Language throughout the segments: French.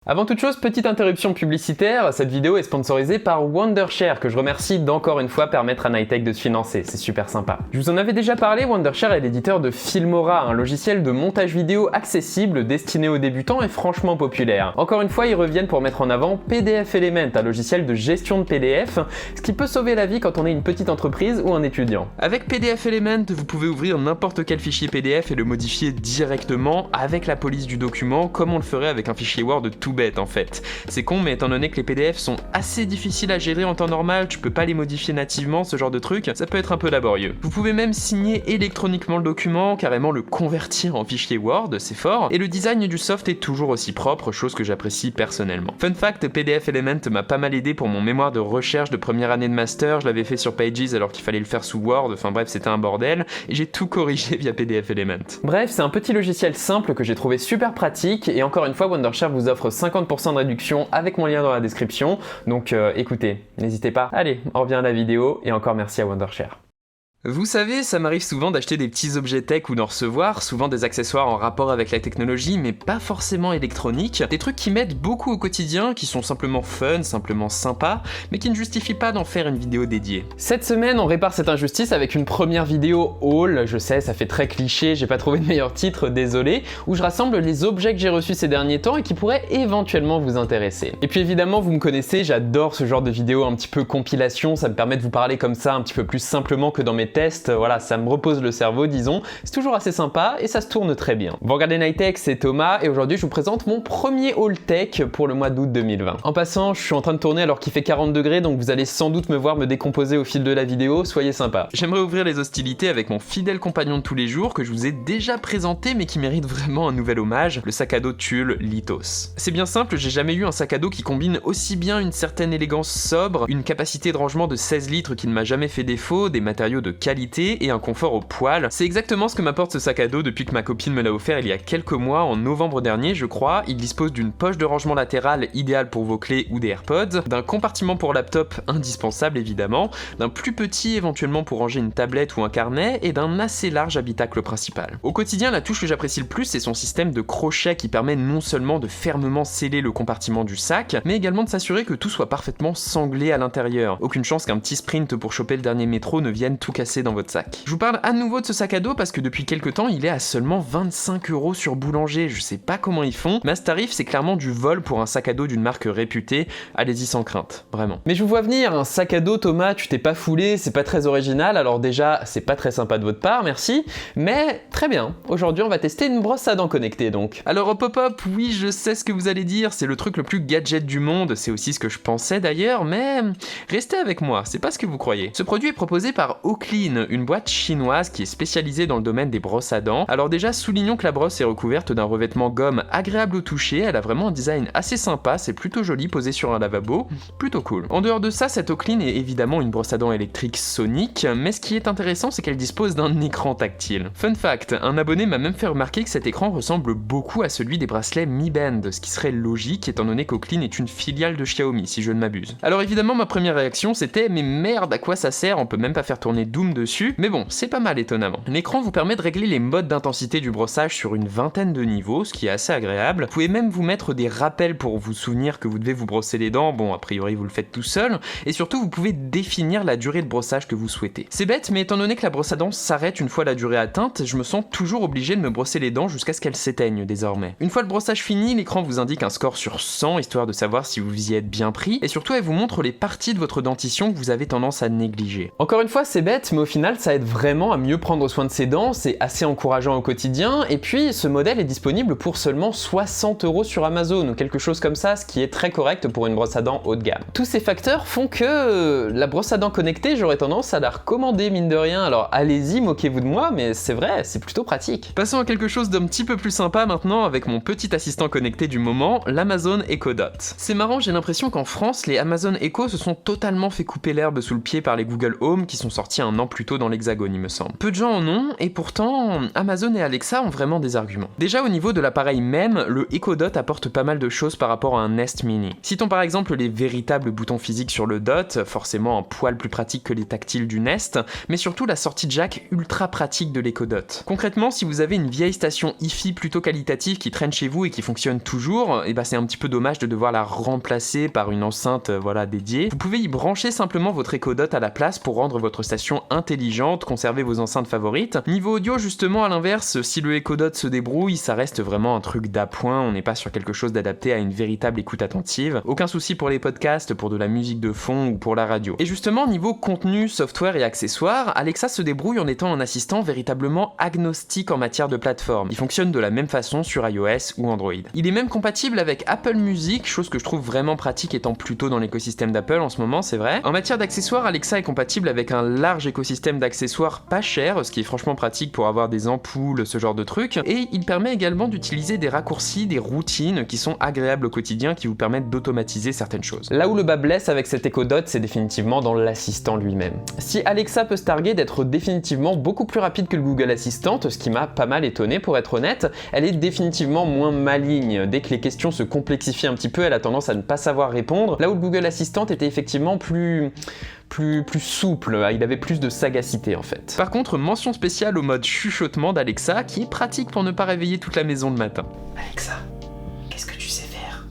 Avant toute chose, petite interruption publicitaire, cette vidéo est sponsorisée par Wondershare, que je remercie d'encore une fois permettre à Nightech de se financer, c'est super sympa. Je vous en avais déjà parlé, Wondershare est l'éditeur de Filmora, un logiciel de montage vidéo accessible, destiné aux débutants et franchement populaire. Encore une fois, ils reviennent pour mettre en avant PDF Element, un logiciel de gestion de PDF, ce qui peut sauver la vie quand on est une petite entreprise ou un étudiant. Avec PDF Element, vous pouvez ouvrir n'importe quel fichier PDF et le modifier directement avec la police du document, comme on le ferait avec un fichier Word tout bête en fait. C'est con, mais étant donné que les PDF sont assez difficiles à gérer en temps normal, tu peux pas les modifier nativement, ce genre de truc, ça peut être un peu laborieux. Vous pouvez même signer électroniquement le document, carrément le convertir en fichier Word, c'est fort, et le design du soft est toujours aussi propre, chose que j'apprécie personnellement. Fun fact, PDF Element m'a pas mal aidé pour mon mémoire de recherche de première année de master, je l'avais fait sur Pages alors qu'il fallait le faire sous Word, enfin bref, c'était un bordel, et j'ai tout corrigé via PDF Element. Bref, c'est un petit logiciel simple que j'ai trouvé super pratique, et encore une fois, Wondershare vous offre 50% de réduction avec mon lien dans la description, donc écoutez, n'hésitez pas. Allez, on revient à la vidéo, et encore merci à Wondershare. Vous savez, ça m'arrive souvent d'acheter des petits objets tech ou d'en recevoir, souvent des accessoires en rapport avec la technologie, mais pas forcément électroniques, des trucs qui m'aident beaucoup au quotidien, qui sont simplement fun, simplement sympas, mais qui ne justifient pas d'en faire une vidéo dédiée. Cette semaine, on répare cette injustice avec une première vidéo haul, je sais, ça fait très cliché, j'ai pas trouvé de meilleur titre, désolé, où je rassemble les objets que j'ai reçus ces derniers temps et qui pourraient éventuellement vous intéresser. Et puis évidemment, vous me connaissez, j'adore ce genre de vidéo un petit peu compilation, ça me permet de vous parler comme ça un petit peu plus simplement que dans mes tests, voilà, ça me repose le cerveau, disons. C'est toujours assez sympa et ça se tourne très bien. Vous regardez Nightech, c'est Thomas et aujourd'hui je vous présente mon premier haul tech pour le mois d'août 2020. En passant, je suis en train de tourner alors qu'il fait 40 degrés, donc vous allez sans doute me voir me décomposer au fil de la vidéo, soyez sympa. J'aimerais ouvrir les hostilités avec mon fidèle compagnon de tous les jours que je vous ai déjà présenté mais qui mérite vraiment un nouvel hommage, le sac à dos Tulle Lithos. C'est bien simple, j'ai jamais eu un sac à dos qui combine aussi bien une certaine élégance sobre, une capacité de rangement de 16 litres qui ne m'a jamais fait défaut, des matériaux de qualité et un confort au poil. C'est exactement ce que m'apporte ce sac à dos depuis que ma copine me l'a offert il y a quelques mois, en novembre dernier je crois. Il dispose d'une poche de rangement latérale idéale pour vos clés ou des AirPods, d'un compartiment pour laptop indispensable évidemment, d'un plus petit éventuellement pour ranger une tablette ou un carnet et d'un assez large habitacle principal. Au quotidien, la touche que j'apprécie le plus c'est son système de crochet qui permet non seulement de fermement sceller le compartiment du sac, mais également de s'assurer que tout soit parfaitement sanglé à l'intérieur. Aucune chance qu'un petit sprint pour choper le dernier métro ne vienne tout casser dans votre sac. Je vous parle à nouveau de ce sac à dos parce que depuis quelques temps il est à seulement 25 € sur Boulanger, je sais pas comment ils font, mais à ce tarif c'est clairement du vol pour un sac à dos d'une marque réputée, allez-y sans crainte, vraiment. Mais je vous vois venir, un sac à dos Thomas, tu t'es pas foulé, c'est pas très original, alors déjà c'est pas très sympa de votre part, merci, mais très bien, aujourd'hui on va tester une brosse à dents connectée donc. Alors hop hop hop, oui je sais ce que vous allez dire, c'est le truc le plus gadget du monde, c'est aussi ce que je pensais d'ailleurs, mais restez avec moi, c'est pas ce que vous croyez. Ce produit est proposé par Oakley, une boîte chinoise qui est spécialisée dans le domaine des brosses à dents. Alors déjà, soulignons que la brosse est recouverte d'un revêtement gomme agréable au toucher, elle a vraiment un design assez sympa, c'est plutôt joli posé sur un lavabo, plutôt cool. En dehors de ça, cette Oakley est évidemment une brosse à dents électrique sonique, mais ce qui est intéressant c'est qu'elle dispose d'un écran tactile. Fun fact, un abonné m'a même fait remarquer que cet écran ressemble beaucoup à celui des bracelets Mi Band, ce qui serait logique étant donné qu'Oakley est une filiale de Xiaomi si je ne m'abuse. Alors évidemment ma première réaction c'était mais merde à quoi ça sert, on peut même pas faire tourner Doom dessus, mais bon, c'est pas mal étonnamment. L'écran vous permet de régler les modes d'intensité du brossage sur une vingtaine de niveaux, ce qui est assez agréable. Vous pouvez même vous mettre des rappels pour vous souvenir que vous devez vous brosser les dents, bon a priori vous le faites tout seul, et surtout vous pouvez définir la durée de brossage que vous souhaitez. C'est bête, mais étant donné que la brosse à dents s'arrête une fois la durée atteinte, je me sens toujours obligé de me brosser les dents jusqu'à ce qu'elles s'éteignent désormais. Une fois le brossage fini, l'écran vous indique un score sur 100, histoire de savoir si vous y êtes bien pris, et surtout elle vous montre les parties de votre dentition que vous avez tendance à négliger. Encore une fois c'est bête, mais au final ça aide vraiment à mieux prendre soin de ses dents, c'est assez encourageant au quotidien, et puis ce modèle est disponible pour seulement 60 € sur Amazon ou quelque chose comme ça, ce qui est très correct pour une brosse à dents haut de gamme. Tous ces facteurs font que la brosse à dents connectée, j'aurais tendance à la recommander mine de rien, alors allez-y, moquez-vous de moi, mais c'est vrai, c'est plutôt pratique. Passons à quelque chose d'un petit peu plus sympa maintenant avec mon petit assistant connecté du moment, l'Amazon Echo Dot. C'est marrant, j'ai l'impression qu'en France, les Amazon Echo se sont totalement fait couper l'herbe sous le pied par les Google Home qui sont sortis un an plutôt dans l'hexagone il me semble. Peu de gens en ont, et pourtant Amazon et Alexa ont vraiment des arguments. Déjà au niveau de l'appareil même, le Echo Dot apporte pas mal de choses par rapport à un Nest Mini. Citons par exemple les véritables boutons physiques sur le Dot, forcément un poil plus pratique que les tactiles du Nest, mais surtout la sortie jack ultra pratique de l'Echo Dot. Concrètement, si vous avez une vieille station Hi-Fi plutôt qualitative qui traîne chez vous et qui fonctionne toujours, et c'est un petit peu dommage de devoir la remplacer par une enceinte dédiée. Vous pouvez y brancher simplement votre Echo Dot à la place pour rendre votre station intelligente, conserver vos enceintes favorites. Niveau audio justement, à l'inverse, si le Echo Dot se débrouille, ça reste vraiment un truc d'appoint, on n'est pas sur quelque chose d'adapté à une véritable écoute attentive. Aucun souci pour les podcasts, pour de la musique de fond ou pour la radio. Et justement, niveau contenu, software et accessoires, Alexa se débrouille en étant un assistant véritablement agnostique en matière de plateforme. Il fonctionne de la même façon sur iOS ou Android. Il est même compatible avec Apple Music, chose que je trouve vraiment pratique étant plutôt dans l'écosystème d'Apple en ce moment, c'est vrai. En matière d'accessoires, Alexa est compatible avec un large écosystème d'accessoires pas chers, ce qui est franchement pratique pour avoir des ampoules, ce genre de trucs. Et il permet également d'utiliser des raccourcis, des routines qui sont agréables au quotidien, qui vous permettent d'automatiser certaines choses. Là où le bas blesse avec cet Echo Dot, c'est définitivement dans l'assistant lui-même. Si Alexa peut se targuer d'être définitivement beaucoup plus rapide que le Google Assistant, ce qui m'a pas mal étonné pour être honnête, elle est définitivement moins maligne. Dès que les questions se complexifient un petit peu, elle a tendance à ne pas savoir répondre, là où le Google Assistant était effectivement plus souple, il avait plus de sagacité en fait. Par contre, mention spéciale au mode chuchotement d'Alexa, qui est pratique pour ne pas réveiller toute la maison le matin. Alexa, qu'est-ce que tu sais faire?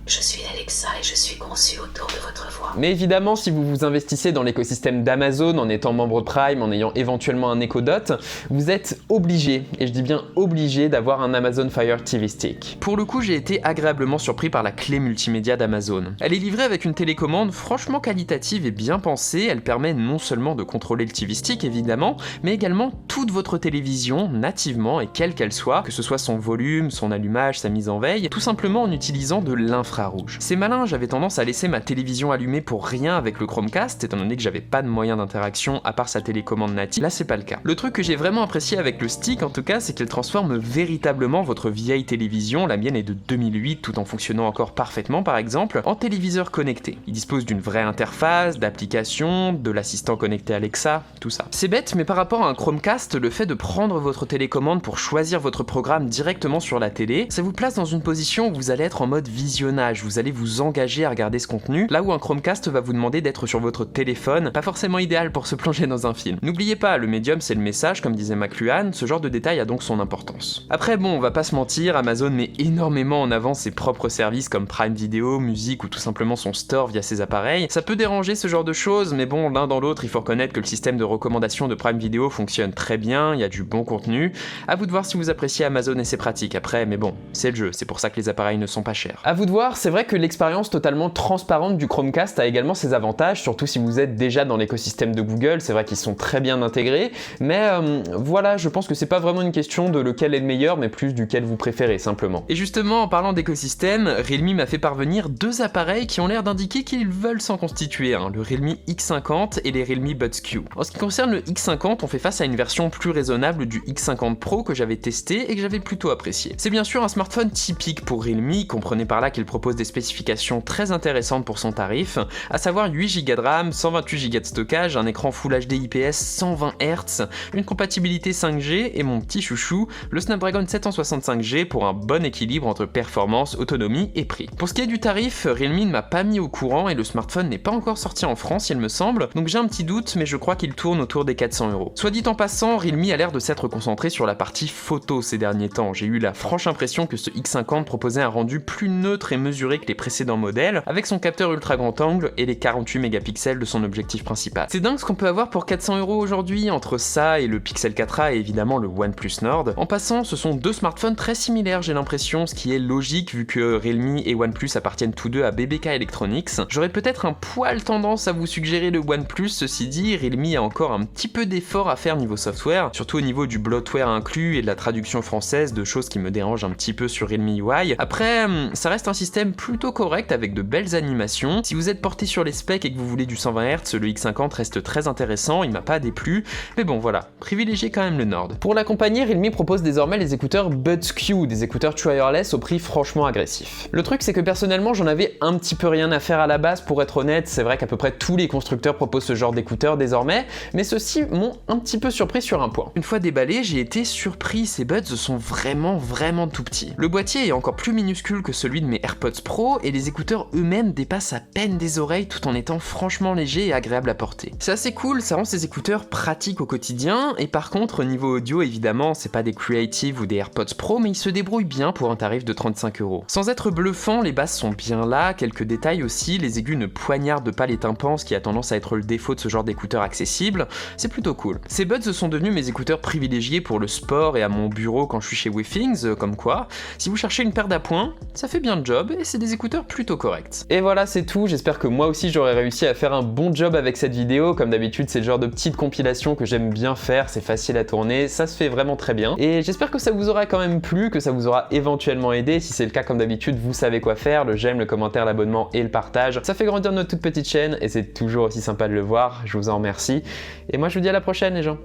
Je suis Alexa et je suis conçue autour de votre voix. Mais évidemment, si vous vous investissez dans l'écosystème d'Amazon en étant membre Prime, en ayant éventuellement un Echo Dot, vous êtes obligé, et je dis bien obligé, d'avoir un Amazon Fire TV Stick. Pour le coup, j'ai été agréablement surpris par la clé multimédia d'Amazon. Elle est livrée avec une télécommande franchement qualitative et bien pensée. Elle permet non seulement de contrôler le TV Stick évidemment, mais également toute votre télévision nativement et quelle qu'elle soit, que ce soit son volume, son allumage, sa mise en veille, tout simplement en utilisant de l'infrarouge. C'est malin, j'avais tendance à laisser ma télévision allumée pour rien avec le Chromecast, étant donné que j'avais pas de moyen d'interaction à part sa télécommande native. Là, c'est pas le cas. Le truc que j'ai vraiment apprécié avec le stick, en tout cas, c'est qu'elle transforme véritablement votre vieille télévision, la mienne est de 2008, tout en fonctionnant encore parfaitement par exemple, en téléviseur connecté. Il dispose d'une vraie interface, d'applications, de l'assistant connecté Alexa, tout ça. C'est bête, mais par rapport à un Chromecast, le fait de prendre votre télécommande pour choisir votre programme directement sur la télé, ça vous place dans une position où vous allez être en mode visionnage, vous allez vous engager à regarder ce contenu, là où un Chromecast va vous demander d'être sur votre téléphone, pas forcément idéal pour se plonger dans un film. N'oubliez pas, le médium c'est le message, comme disait McLuhan, ce genre de détail a donc son importance. Après bon, on va pas se mentir, Amazon met énormément en avant ses propres services comme Prime Video, musique ou tout simplement son store via ses appareils. Ça peut déranger ce genre de choses, mais bon, l'un dans l'autre, il faut reconnaître que le système de recommandation de Prime Video fonctionne très bien, il y a du bon contenu. À vous de voir si vous appréciez Amazon et ses pratiques après, mais bon, c'est le jeu, c'est pour ça que les appareils ne sont pas chers. À vous de voir, c'est vrai que l'expérience totalement transparente du Chromecast a également ses avantages, surtout si vous êtes déjà dans l'écosystème de Google, c'est vrai qu'ils sont très bien intégrés, mais voilà, je pense que c'est pas vraiment une question de lequel est le meilleur, mais plus duquel vous préférez simplement. Et justement, en parlant d'écosystème, Realme m'a fait parvenir deux appareils qui ont l'air d'indiquer qu'ils veulent s'en constituer, le Realme X50 et les Realme Buds Q. En ce qui concerne le X50, on fait face à une version plus raisonnable du X50 Pro que j'avais testé et que j'avais plutôt apprécié. C'est bien sûr un smartphone typique pour Realme, comprenez par là qu'il propose des spécifications très intéressantes pour son tarif, à savoir 8 Go de RAM, 128 Go de stockage, un écran Full HD IPS 120 Hz, une compatibilité 5G et mon petit chouchou, le Snapdragon 765G pour un bon équilibre entre performance, autonomie et prix. Pour ce qui est du tarif, Realme ne m'a pas mis au courant et le smartphone n'est pas encore sorti en France il me semble, donc j'ai un petit doute mais je crois qu'il tourne autour des 400 €. Soit dit en passant, Realme a l'air de s'être concentré sur la partie photo ces derniers temps. J'ai eu la franche impression que ce X50 proposait un rendu plus neutre et mesuré que les précédents modèles, avec son capteur ultra grand angle et les 48 mégapixels de son objectif principal. C'est dingue ce qu'on peut avoir pour 400 € aujourd'hui, entre ça et le Pixel 4a et évidemment le OnePlus Nord. En passant, ce sont deux smartphones très similaires j'ai l'impression, ce qui est logique vu que Realme et OnePlus appartiennent tous deux à BBK Electronics. J'aurais peut-être un poil tendance à vous suggérer le OnePlus, ceci dit, Realme a encore un petit peu d'effort à faire niveau software, surtout au niveau du bloatware inclus et de la traduction française, de choses qui me dérangent un petit peu sur Realme UI. Après, ça reste un système plutôt plutôt correct avec de belles animations. Si vous êtes porté sur les specs et que vous voulez du 120 Hz, le X50 reste très intéressant, il m'a pas déplu, mais bon voilà, privilégiez quand même le Nord. Pour l'accompagner, Realme propose désormais les écouteurs Buds Q, des écouteurs wireless au prix franchement agressif. Le truc c'est que personnellement j'en avais un petit peu rien à faire à la base, pour être honnête, c'est vrai qu'à peu près tous les constructeurs proposent ce genre d'écouteurs désormais, mais ceux-ci m'ont un petit peu surpris sur un point. Une fois déballé, j'ai été surpris, ces buds sont vraiment tout petits. Le boîtier est encore plus minuscule que celui de mes AirPods Pro et les écouteurs eux-mêmes dépassent à peine des oreilles tout en étant franchement légers et agréables à porter. C'est assez cool, ça rend ces écouteurs pratiques au quotidien, et par contre niveau audio évidemment c'est pas des Creative ou des AirPods Pro, mais ils se débrouillent bien pour un tarif de 35 €. Sans être bluffant, les basses sont bien là, quelques détails aussi, les aigus ne poignardent pas les tympans, ce qui a tendance à être le défaut de ce genre d'écouteurs accessibles, c'est plutôt cool. Ces buds sont devenus mes écouteurs privilégiés pour le sport et à mon bureau quand je suis chez Withings, comme quoi, si vous cherchez une paire d'appoints, ça fait bien le job et c'est des écouteurs plutôt corrects. Et voilà, c'est tout, j'espère que moi aussi j'aurai réussi à faire un bon job avec cette vidéo. Comme d'habitude, c'est le genre de petite compilation que j'aime bien faire, c'est facile à tourner, ça se fait vraiment très bien. Et j'espère que ça vous aura quand même plu, que ça vous aura éventuellement aidé. Si c'est le cas, comme d'habitude, vous savez quoi faire, le j'aime, le commentaire, l'abonnement et le partage. Ça fait grandir notre toute petite chaîne et c'est toujours aussi sympa de le voir, je vous en remercie. Et moi je vous dis à la prochaine les gens.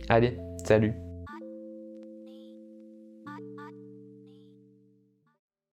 Allez, salut.